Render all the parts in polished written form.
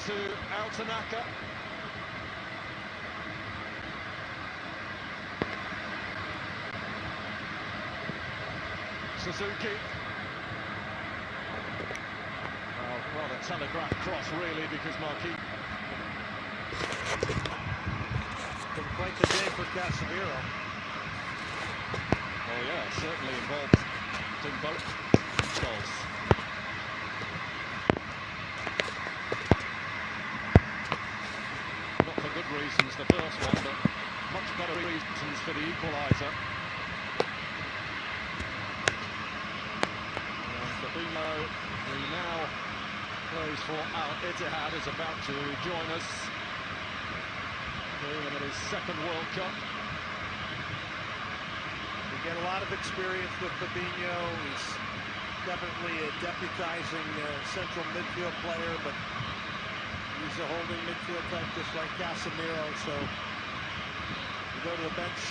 to Altanaka. Suzuki. Rather telegraphed cross, really, because Marquis. Been quite the day for Casemiro. Oh yeah, certainly involved in both goals. Not for good reasons, the first one, but much better reasons for the equaliser. And Fabinho, who now plays for Al Ittihad, is about to join us. In his second World Cup. We get a lot of experience with Fabinho. He's definitely a deputizing central midfield player, but he's a holding midfield type just like Casemiro. So you go to the bench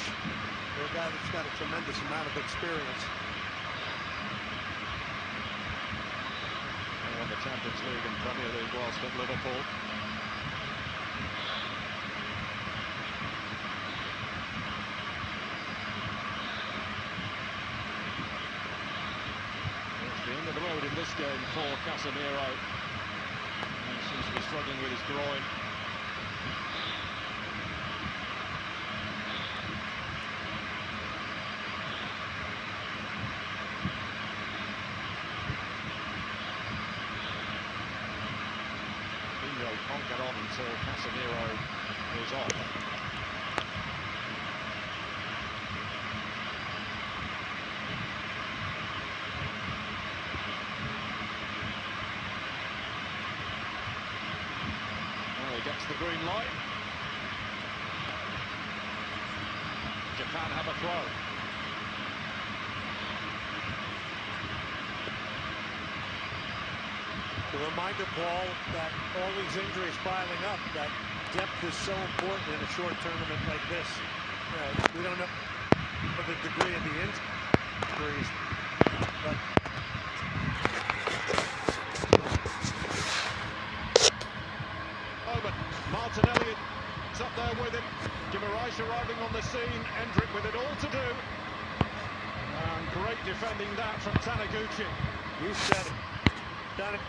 for a guy that's got a tremendous amount of experience. They won the Champions League and Premier League whilst at Liverpool. End of the road in this game for Casemiro. He seems to be struggling with his groin. Fabinho can't get on until Casemiro is off. Gets the green light. Japan have a throw. The reminder, Paul, that all these injuries piling up, that depth is so important in a short tournament like this. We don't know the degree of the injuries, but Martinelli is up there with him. Guimaraes arriving on the scene. Endrick with it all to do. And great defending that from Taniguchi. You said it. Done it.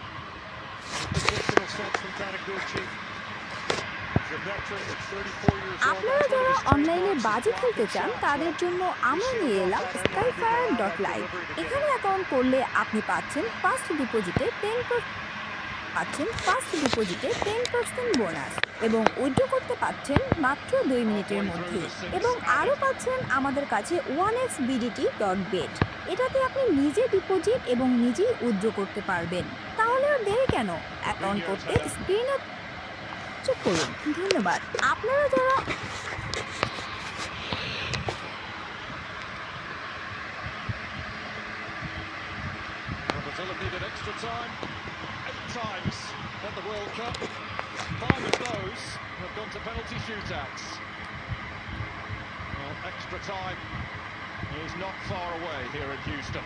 Positional sense from Taniguchi. He's a veteran at 34 years old. আপনারা যারা অনলাইনে বাজি খেলতে চান তাদের জন্য আমরা নিয়ে এলাম skyfire.live। এখানে অ্যাকাউন্ট করলে আপনি পাচ্ছেন ফার্স্ট ডিপোজিটে 10% বোনাস এবং উইথড্র করতে পাচ্ছেন মাত্র 2 মিনিটের মধ্যে এবং আরও পাচ্ছেন আমাদের কাছে 1xbdt.bet। এটাতে আপনি নিজে ডিপোজিট এবং নিজেই উইথড্র করতে পারবেন। তাহলে আর দেরি কেন, অ্যাকাউন্ট করতে স্ক্রিনে চেক করুন। ধন্যবাদ। আপনারা যারা Times at the World Cup. 5 of those have gone to penalty shootouts. Well, extra time is not far away here at Houston.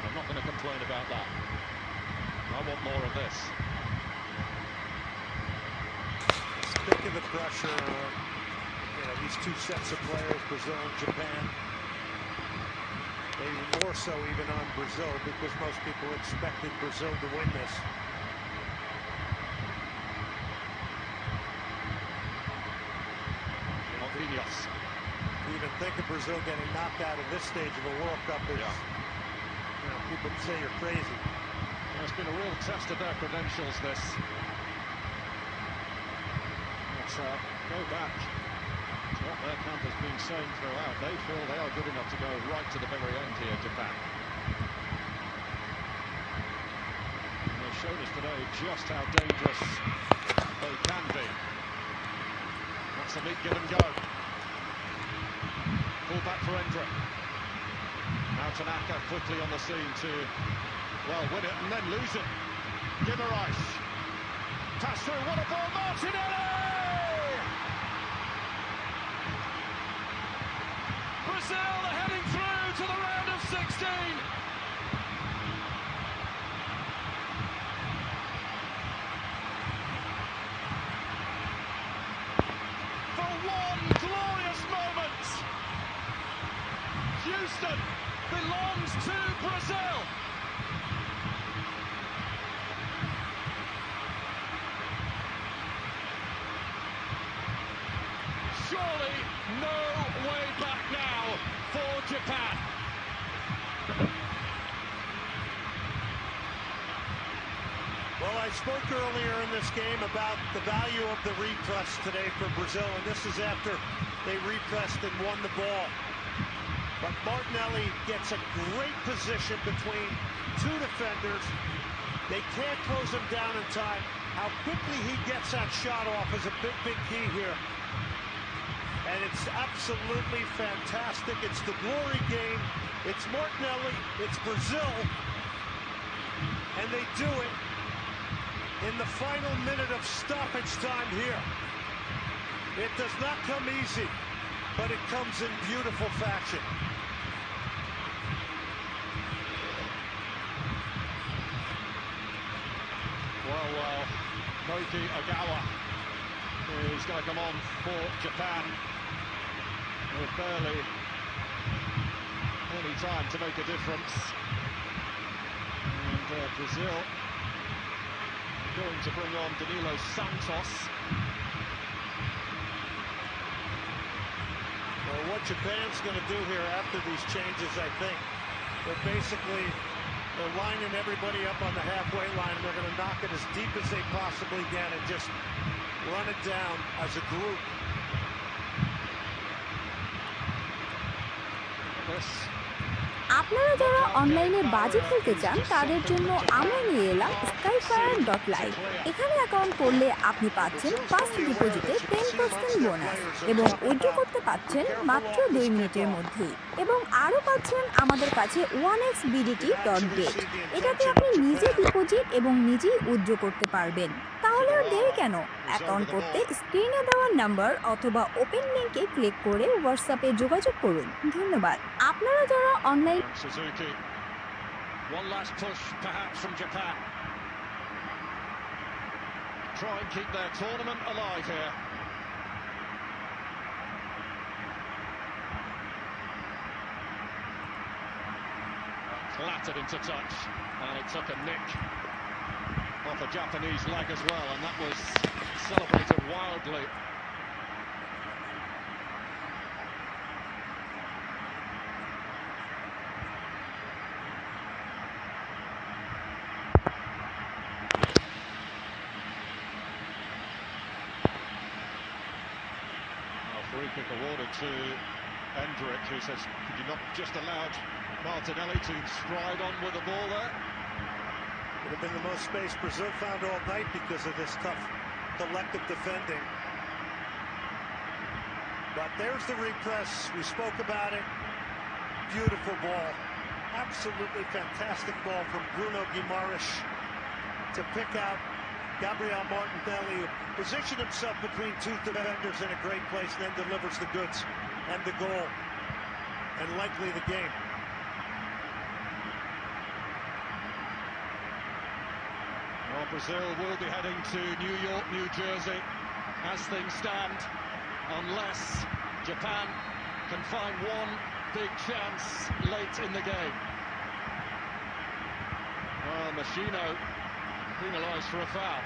I'm not going to complain about that. I want more of this. Think of the pressure on these two sets of players, Brazil and Japan. Maybe more so even on Brazil, because most people expected Brazil to win this. Marquinhos. To even think of Brazil getting knocked out of this stage of a World Cup is, people say you're crazy. It's been a real test of their credentials, this. Let's go back to what their camp has been saying throughout. They feel they are good enough to go right to the very end here, Japan. And they showed us today just how dangerous they can be. That's a neat give and go. Pull back for Endrick. Now Tanaka quickly on the scene to, well, win it and then lose it. Guimaraes. Pass through, what a ball, Martinelli! Brazil are heading through to the round of 16. spoke earlier in this game about the value of the repress today for Brazil, and this is after they repressed and won the ball. But Martinelli gets a great position between two defenders. They can't close him down in time. How quickly he gets that shot off is a big, big key here. And it's absolutely fantastic. It's the glory game. It's Martinelli. It's Brazil. And they do it in the final minute of stoppage time here. It does not come easy, but it comes in beautiful fashion. Well, Naoki Ogawa is going to come on for Japan with barely any time to make a difference. And Brazil going to bring on Danilo Santos. Well, what Japan's going to do here after these changes, I think, they're lining everybody up on the halfway line, and they're going to knock it as deep as they possibly can and just run it down as a group. আপনারা যারা অনলাইনে বাজি খেলতে চান তাদের জন্য আমরা নিয়ে এলাম skyfire.live। এখানে অ্যাকাউন্ট করলে আপনি পাচ্ছেন ফার্স্ট ডিপোজিটে 10% বোনাস এবং উইথড্র করতে পাচ্ছেন মাত্র 2 মিনিটের মধ্যেই, এবং আরও পাচ্ছেন আমাদের কাছে 1xBDT.bet। এটাতে আপনি নিজে ডিপোজিট এবং নিজেই উইথড্র করতে পারবেন। তাহলে আর দেরি কেন? অ্যাকাউন্ট করতে স্ক্রিনে দেওয়া নাম্বার অথবা ওপেন লিঙ্কে ক্লিক করে হোয়াটসঅ্যাপে যোগাযোগ করুন। ধন্যবাদ। আপনারা যারা online Suzuki, one last push perhaps from Japan. Try and keep their tournament alive here. Clattered into touch, and it took a nick off a Japanese leg as well, and that was celebrated wildly. Free kick awarded to Endrick, who says, could you not just allowed Martinelli to stride on with the ball there? Would have been the most space Brazil found all night because of this tough collective defending. But there's the repress. We spoke about it. Beautiful ball. Absolutely fantastic ball from Bruno Guimaraes to pick out Gabriel Martinelli, who positioned himself between two defenders in a great place, then delivers the goods and the goal, and likely the game. Well, Brazil will be heading to New York, New Jersey, as things stand, unless Japan can find one big chance late in the game. Well, Machino penalised for a foul.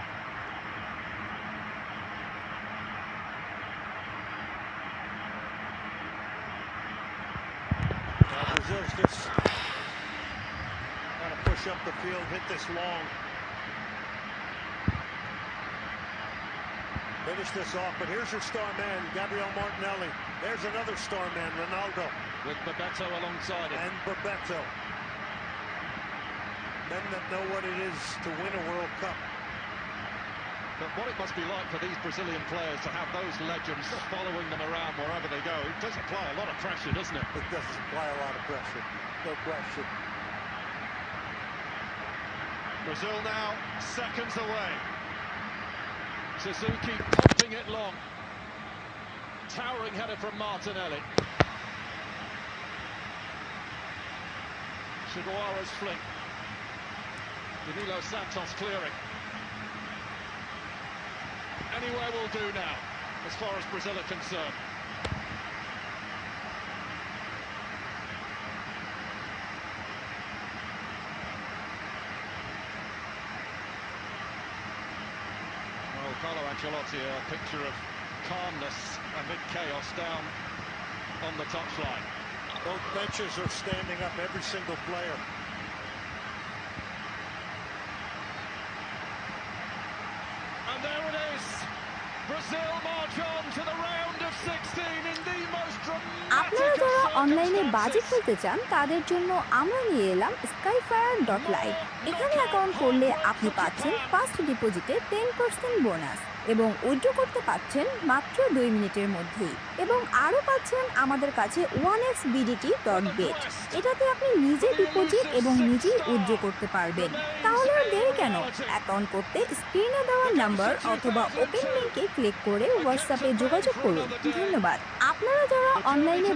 Brazil's just got to push up the field, hit this long. Finish this off, but here's your star man, Gabriel Martinelli. There's another star man, Ronaldo. With Bebeto alongside him. And Bebeto. Men that know what it is to win a World Cup. But what it must be like for these Brazilian players to have those legends following them around wherever they go. It does apply a lot of pressure, doesn't it? It does apply a lot of pressure. No question. Brazil now seconds away. Suzuki popping it long. Towering header from Martinelli. Sugawara's flick. Danilo Santos clearing. Anywhere will do now, as far as Brazil are concerned. Well, Carlo Ancelotti, a picture of calmness amid chaos down on the touchline. Both benches are standing up, every single player. Brazil march on to the round of 16 in the most আপনারা dramatic যারা of অনলাইনে বাজি circumstances. খেলতে চান তাদের জন্য আমরা নিয়ে এলাম skyfire.live। এখানে অ্যাকাউন্ট করলে আপনি পাচ্ছেন ফার্স্ট ডিপোজিটে 10% বোনাস এবং উইথড্র করতে পাচ্ছেন মাত্র 2 মিনিটের মধ্যেই, এবং আরও পাচ্ছেন আমাদের কাছে 1xbdt.bet। এটাতে আপনি নিজে ডিপোজিট এবং নিজেই উইথড্র করতে পারবেন। তাহলে আর দেরি কেন? অ্যাকাউন্ট করতে স্ক্রিনে দেওয়া নাম্বার অথবা ওপেন লিঙ্কে ক্লিক করে হোয়াটসঅ্যাপে যোগাযোগ করুন। ধন্যবাদ। আপনারা যারা অনলাইনে